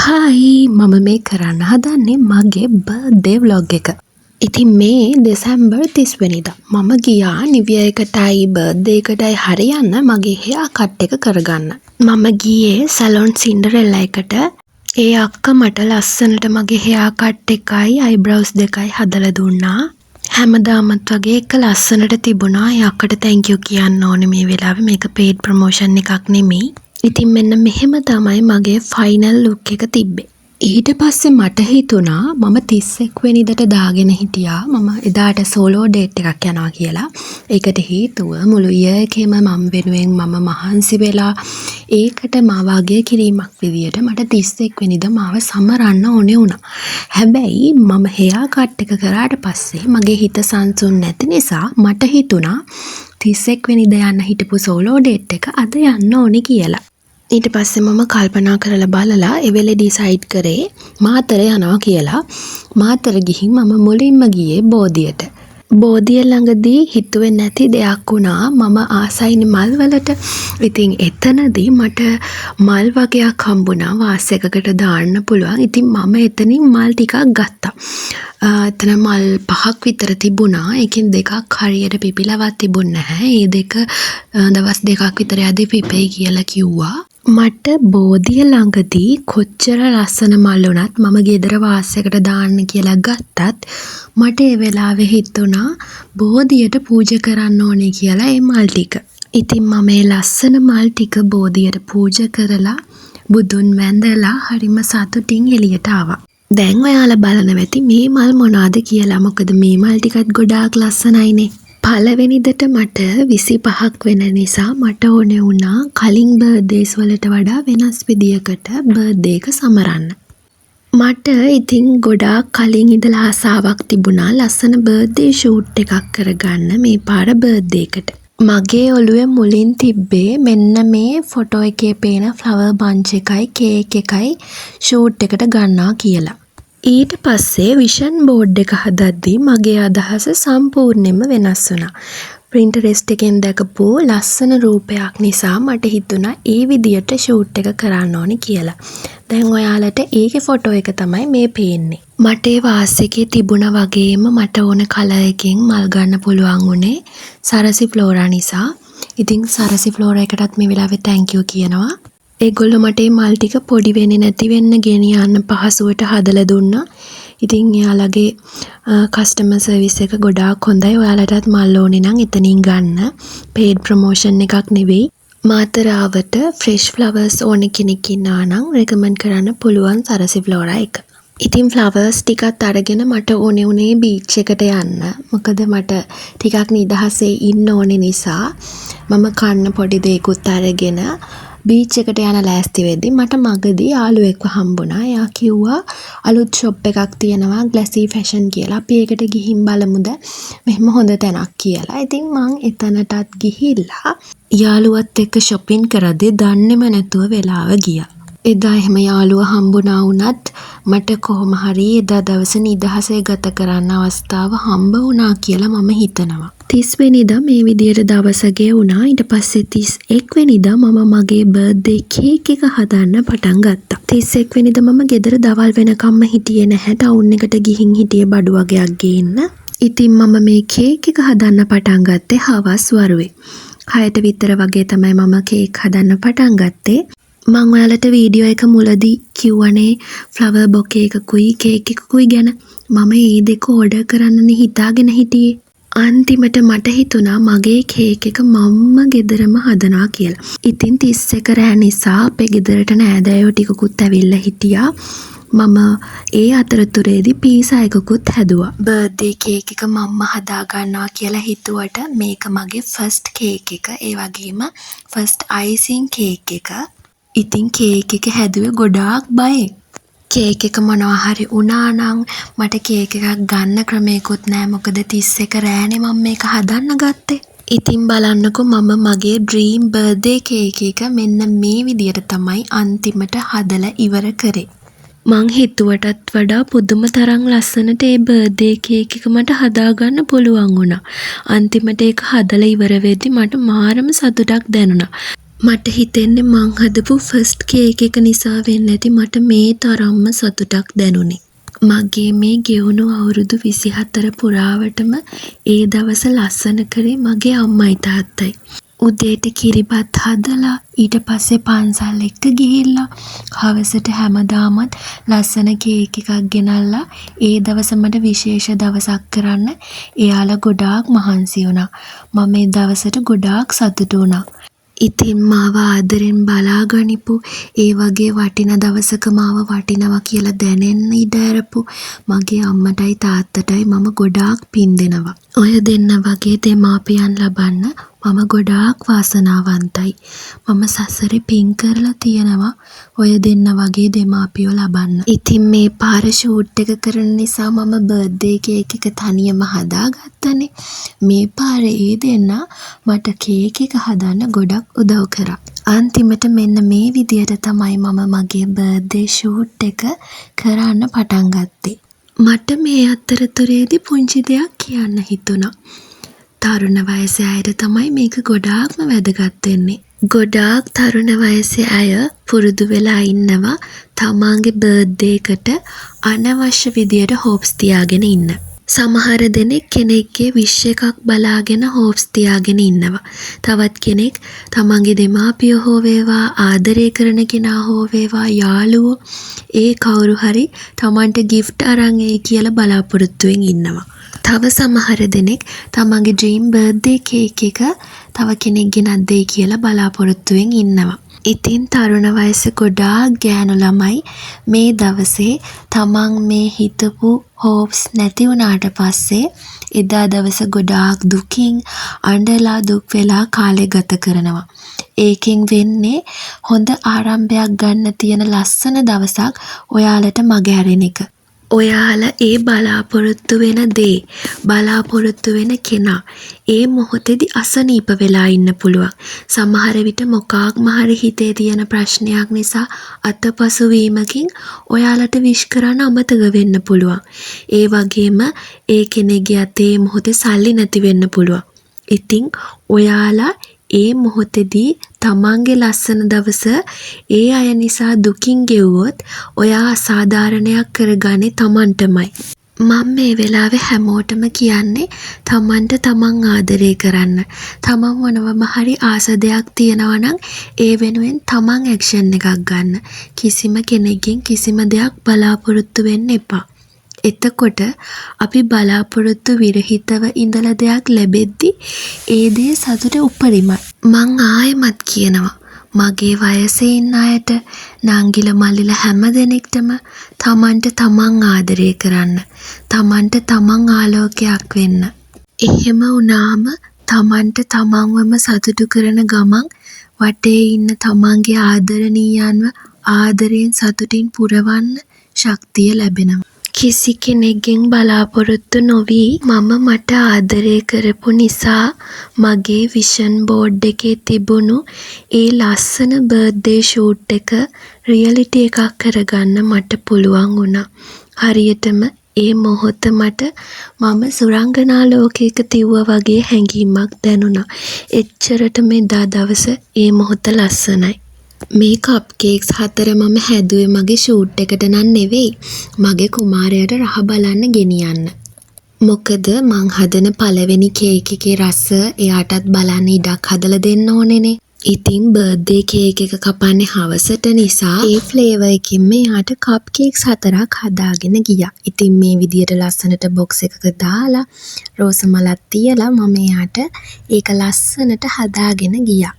Hi මම මේ කරන්න හදන්නේ මගේ බර්ත්ඩේ ව්ලොග් එක. ඉතින් මේ දෙසැම්බර් 30 වෙනිදා මම ගියා නිව් ඉයර් එකටයි බර්ත්ඩේ එකටයි හරියන්න මගේ හෙයා කට් එක කරගන්න. මම ගියේ සැලොන් සින්ඩරෙල්ලා එකට. ඒ අක්කා මට ලස්සනට මගේ හෙයා කට් එකයි අයිබ්‍රවුස් දෙකයි හදලා දුන්නා. හැමදාමත් වගේ එක ලස්සනට තිබුණා. ඒ අක්කට තැන්ක් යූ කියන්න ඕනේ මේ වෙලාවේ. මේක පේඩ් ප්‍රොමෝෂන් එකක් නෙමෙයි. ඉතින් මෙන්න මෙහෙම තමයි මගේ ෆයිනල් ලුක් එක තිබ්බේ. ඊට පස්සේ මට හිතුණා මම 31 වෙනිදාට දාගෙන හිටියා මම එදාට සෝලෝ ඩේට් එකක් යනවා කියලා. ඒකට හේතුව මුළු ඉයර් එකේම මම වෙනුවෙන් මම මහන්සි වෙලා ඒකට මාව අගය කිරීමක් විදියට මට 31 වෙනිදා මාව සමරන්න ඕනේ වුණා. හැබැයි මම හෙයා කට් එක කරාට පස්සේ මගේ හිත සංසුන් නැති නිසා මට හිතුණා 31 වෙනිදා යන්න හිටපු සෝලෝ ඩේට් එක අද යන්න ඕනේ කියලා. ඊට පස්සේ මම කල්පනා කරලා බලලා ඒ වෙලේ ඩිසයිඩ් කරේ මාතර යනවා කියලා. මාතර ගිහින් මම මුලින්ම ගියේ බෝධියට. බෝධිය ළඟදී හිතුවේ නැති දෙයක් වුණා. මම ආසයිනේ මල් වලට. ඉතින් එතනදී මට මල් වගේක් හම්බුණා වාස් එකකට දාන්න පුළුවන්. ඉතින් මම එතනින් මල් ටිකක් ගත්තා. එතන මල් 5ක් විතර තිබුණා. ඒකෙන් දෙකක් හරියට පිපිලවත් තිබුණ නැහැ. ඒ දෙක දවස් 2ක් විතර යද්දී පිපෙයි කියලා කිව්වා. මට බෝධිය ළඟදී කොච්චර ලස්සන මල් වුණත් මම ගෙදර වාස් එකට දාන්න කියලා ගත්තත් මට ඒ වෙලාවේ හිතුණා බෝධියට පූජා කරන්න ඕනේ කියලා ඒ මල් ටික. ඉතින් මම මේ ලස්සන මල් ටික බෝධියට පූජා කරලා බුදුන් වැඳලා හරිම සතුටින් එළියට ආවා. දැන් ඔයාලා බලන වෙති මේ මල් මොනවාද කියලා. මොකද මේ මල් ටිකත් ගොඩාක් ලස්සනයිනේ. පළවෙනිදට මට 25ක් වෙන නිසා මට ඕනේ වුණා කලින් බර්ත්ඩේස් වලට වඩා වෙනස් විදියකට බර්ත්ඩේ එක සමරන්න. මට ඉතින් ගොඩාක් කලින් ඉඳලා ආසාවක් තිබුණා ලස්සන බර්ත්ඩේ ෂූට් එකක් කරගන්න මේ පාර බර්ත්ඩේ එකට. මගේ ඔළුවේ මුලින් තිබ්බේ මෙන්න මේ ෆොටෝ එකේ පේන ෆ්ලවර් බන්ච් එකයි කේක් එකයි ෂූට් එකට ගන්නවා කියලා. ඊට පස්සේ විෂන් බෝඩ් එක හදද්දී මගේ අදහස සම්පූර්ණයෙන්ම වෙනස් වුණා. Pinterest එකෙන් දැකපු ලස්සන රූපයක් නිසා මට හිතුණා ඒ විදියට ෂූට් එක කරන්න ඕනේ කියලා. දැන් ඔයාලට ඒකේ ෆොටෝ එක තමයි මේ පේන්නේ. මට ඒ වාස් එකේ තිබුණා වගේම මට ඕන කලර් එකකින් මල් ගන්න පුළුවන් උනේ සරසි ෆ්ලෝරා නිසා. ඉතින් සරසි ෆ්ලෝරා එකටත් මේ වෙලාවේ thank you කියනවා. ඒගොල්ලෝ මට මේ මල් ටික පොඩි වෙන්නේ නැති වෙන්න ගෙනියන්න පහසුවට හදලා දුන්නා. ඉතින් එයාලගේ කස්ටමර් සර්විස් එක ගොඩාක් හොඳයි. ඔයාලටත් මල් ඕනේ නම් එතනින් ගන්න. පේඩ් ප්‍රොමෝෂන් එකක් නෙවෙයි. මාතරාවට ෆ්‍රෙෂ් ෆ්ලවර්ස් ඕනේ කෙනෙක් ඉන්නවා නම් රෙකමන්ඩ් කරන්න පුළුවන් සරසි ෆ්ලෝරා එක. ඉතින් ෆ්ලවර්ස් ටිකත් අරගෙන මට ඕනේ උනේ බීච් එකට යන්න. මොකද මට ටිකක් නිදහසේ ඉන්න ඕනේ නිසා මම කන්න පොඩි දෙයක්ත් අරගෙන බීච් එකට යන ලෑස්ති වෙද්දි මට මගදී යාළුවෙක්ව හම්බුණා. එයා කිව්වා අලුත් ෂොප් එකක් තියෙනවා ග්ලැසි ෆැෂන් කියලා. අපි ඒකට ගිහින් බලමුද මෙහෙම හොඳ තැනක් කියලා. ඉතින් මං එතනටත් ගිහිල්ලා යාළුවත් එක්ක shopping කරද්දී දන්නේම නැතුව වෙලාව ගියා. එදා එහෙම යාළුවා හම්බුණා වුණත් මට කොහොම හරි එදා දවසේ නිදහසේ ගත කරන්න අවස්ථාව හම්බ වුණා කියලා මම හිතනවා. 30 වෙනිදා මේ විදියට දවස ගෙවුණා. ඊට පස්සේ 31 වෙනිදා මම මගේ බර්ත්ඩේ කේක් එක හදන්න පටන් ගත්තා. 31 වෙනිදා මම ගෙදර දවල් වෙනකම්ම හිටියේ නැහැ. ටවුන් එකට ගිහින් හිටියේ බඩු වගේක් ගේන්න. ඉතින් මම මේ කේක් එක හදන්න පටන් ගත්තේ හවස් වරුවේ. 6ට විතර වගේ තමයි මම කේක් හදන්න පටන් ගත්තේ. මම ඔයාලට වීඩියෝ එක මුලදී කිව්වනේ ෆ්ලවර් බොකේ එකකුයි කේක් එකකුයි ගැන. මම මේ දෙක ඕඩර් කරන්නනේ හිතාගෙන හිටියේ. අන්තිමට මට හිතුණා මගේ කේක් එක මම්ම ගෙදරම හදනවා කියලා. ඉතින් 31 රෑ නිසා අපේ ගෙදරට නෑදෑයෝ ටිකකුත් ඇවිල්ලා හිටියා. මම ඒ අතරතුරේදී පීසා එකකුත් හැදුවා. බර්ත්ඩේ කේක් එක මම්ම හදා ගන්නවා කියලා හිතුවට මේක මගේ ෆස්ට් කේක් එක. ඒ වගේම ෆස්ට් අයිසිං කේක් එක. ඉතින් කේක් එක හැදුවේ ගොඩාක් බයෙන්. කේක් එක මොනවා හරි වුණා නම් මට කේක් එකක් ගන්න ක්‍රමයක්වත් නැහැ. මොකද 31 රෑනේ මම මේක හදන්න ගත්තේ. ඉතින් බලන්නකෝ මම මගේ ඩ්‍රීම් බර්ත්ඩේ කේක් එක මෙන්න මේ විදියට තමයි අන්තිමට හදලා ඉවර කරේ. මං හිතුවටත් වඩා පුදුම තරම් ලස්සනට ඒ බර්ත්ඩේ කේක් එක මට හදාගන්න පුළුවන් වුණා. අන්තිමට ඒක හදලා ඉවර වෙද්දි මට මාරම සතුටක් දැනුණා. මට හිතෙන්නේ මං හදපු ෆස්ට් කේක් එක නිසා වෙන්න ඇති මට මේ තරම්ම සතුටක් දැනුනේ. මගේ මේ ගෙවුණු අවුරුදු 24 පුරාවටම ඒ දවස ලස්සන කරේ මගේ අම්මයි තාත්තයි. උදේට කිරිබත් හදලා ඊට පස්සේ පන්සල් එක්ක ගිහිල්ලා හවසට හැමදාමත් ලස්සන කේක් එකක් ගෙනල්ලා ඒ දවස මට විශේෂ දවසක් කරන්න එයාලා ගොඩාක් මහන්සි වුණා. මම ඒ දවසට ගොඩාක් සතුටු වුණා. ඉතින් මාව ආදරෙන් බලාගනිපු ඒ වගේ වටින දවසක මාව වටිනවා කියලා දැනෙන්න ඉඩ ඇරපු මගේ අම්මටයි තාත්තටයි මම ගොඩාක් පින් දෙනවා. ඔය දෙන්න වගේ දෙමාපියන් ලබන්න මම ගොඩාක් වාසනාවන්තයි. මම සසරේ පින් කරලා තියෙනවා ඔය දෙන්න වගේ දෙමාපියෝ ලබන්න. ඉතින් මේ පාර ෂූට් එක කරන නිසා මම බර්ත්ඩේ කේක් එක තනියම හදාගත්තනේ. මේ පාරේ ඒ දෙන්න මට කේක් එක හදන්න ගොඩක් උදව් කරා. අන්තිමට මෙන්න මේ විදියට තමයි මම මගේ බර්ත්ඩේ ෂූට් එක කරන්න පටන් ගත්තේ. මට මේ අතරතුරේදී පුංචි දෙයක් කියන්න හිතුණා. තරුණ වයසේ අයට තමයි මේක ගොඩාක්ම වැදගත් වෙන්නේ. ගොඩාක් තරුණ වයසේ අය පුරුදු වෙලා ඉන්නවා තමන්ගේ බර්ත්ඩේ එකට අනවශ්‍ය විදියට හොප්ස් තියාගෙන ඉන්න. සමහර දෙනෙක් කෙනෙක්ගේ විශ් එකක් බලාගෙන හොප්ස් තියාගෙන ඉන්නවා. තවත් කෙනෙක් තමන්ගේ දෙමාපියෝ හෝ වේවා ආදරය කරන කෙනා හෝ වේවා යාළුවෝ ඒ කවුරු හරි තමන්ට ගිෆ්ට් අරන් එයි කියලා බලාපොරොත්තුවෙන් ඉන්නවා. තව සමහර දෙනෙක් තමන්ගේ ඩ්‍රීම් බර්ත්ඩේ කේක් එක තව කෙනෙක් ගෙනත් දෙයි කියලා බලාපොරොත්තුවෙන් ඉන්නවා. ඉතින් තරුණ වයසේ ගොඩාක් ගෑනු ළමයි මේ දවසේ තමන් මේ හිතපු හෝප්ස් නැති වුණාට පස්සේ එදා දවස ගොඩාක් දුකින් අඬලා දුක් වෙලා කාලය ගත කරනවා. ඒකෙන් වෙන්නේ හොඳ ආරම්භයක් ගන්න තියෙන ලස්සන දවසක් ඔයාලට මගහැරෙන එක. ඔයාලා ඒ බලාපොරොත්තු වෙන දේ බලාපොරොත්තු වෙන කෙනා ඒ මොහොතේදී අසනීප වෙලා ඉන්න පුළුවන්. සමහර විට මොකාක්ම හරි හිතේ තියෙන ප්‍රශ්නයක් නිසා අතපසු වීමකින් ඔයාලට විශ් කරන්න අමතක වෙන්න පුළුවන්. ඒ වගේම ඒ කෙනෙක්ගේ අතේ මොහොතේ සල්ලි නැති වෙන්න පුළුවන්. ඉතින් ඔයාලා ඒ මොහොතේදී තමන්ගේ ලස්සන දවස ඒ අය නිසා දුකින් ගෙවුවොත් ඔයා අසාධාරණයක් කරගන්නේ තමන්ටමයි. මම මේ වෙලාවේ හැමෝටම කියන්නේ තමන්ට තමන් ආදරය කරන්න. තමන් මොනවම හරි ආස දෙයක් තියෙනවා නම් ඒ වෙනුවෙන් තමන් ඇක්ෂන් එකක් ගන්න. කිසිම කෙනෙක්ගෙන් කිසිම දෙයක් බලාපොරොත්තු වෙන්න එපා. එතකොට අපි බලාපොරොත්තු විරහිතව ඉඳලා දෙයක් ලැබෙද්දි ඒ දේ සතුට උපරිමයි. මං ආයෙමත් කියනවා මගේ වයසේ ඉන්න අයට නංගිල මල්ලිල හැම දෙනෙක්ටම තමන්ට තමන් ආදරය කරන්න. තමන්ට තමන් ආලෝකයක් වෙන්න. එහෙම වුණාම තමන්ට තමන්වම සතුටු කරන ගමන් වටේ ඉන්න තමන්ගේ ආදරණීයන්ව ආදරයෙන් සතුටින් පුරවන්න ශක්තිය ලැබෙනවා. කිසි කෙනෙක්ගෙන් බලාපොරොත්තු නොවි මම මට ආදරය කරපු නිසා මගේ විෂන් බෝඩ් එකේ තිබුණු ඒ ලස්සන බර්ත්ඩේ ෂූට් එක රියැලිටි එකක් කරගන්න මට පුළුවන් වුණා. හරියටම ඒ මොහොත මට මම සුරංගනා ලෝකයක තිව්වා වගේ හැඟීමක් දැනුණා. එච්චරට මෙදා දවස ඒ මොහොත ලස්සනයි. මේ කප් කේක්ස් 4 මම හැදුවේ මගේ ෂූට් එකට නන් නෙවෙයි මගේ කුමාරයාට රහ බලන්න ගෙනියන්න. මොකද මං හදන පළවෙනි කේක් එකේ රස එයාටත් බලන්න ඉඩක් හදලා දෙන්න ඕනේනේ. ඉතින් බර්ත්ඩේ කේක් එක කපන්නේ හවසට නිසා ඒ ෆ්ලේවර් එකකින් එයාට කප් කේක්ස් 4ක් හදාගෙන ගියා. ඉතින් මේ විදියට ලස්සනට බොක්ස් එකක දාලා රෝස මලක් තියලා මම එයාට ඒක ලස්සනට හදාගෙන ගියා.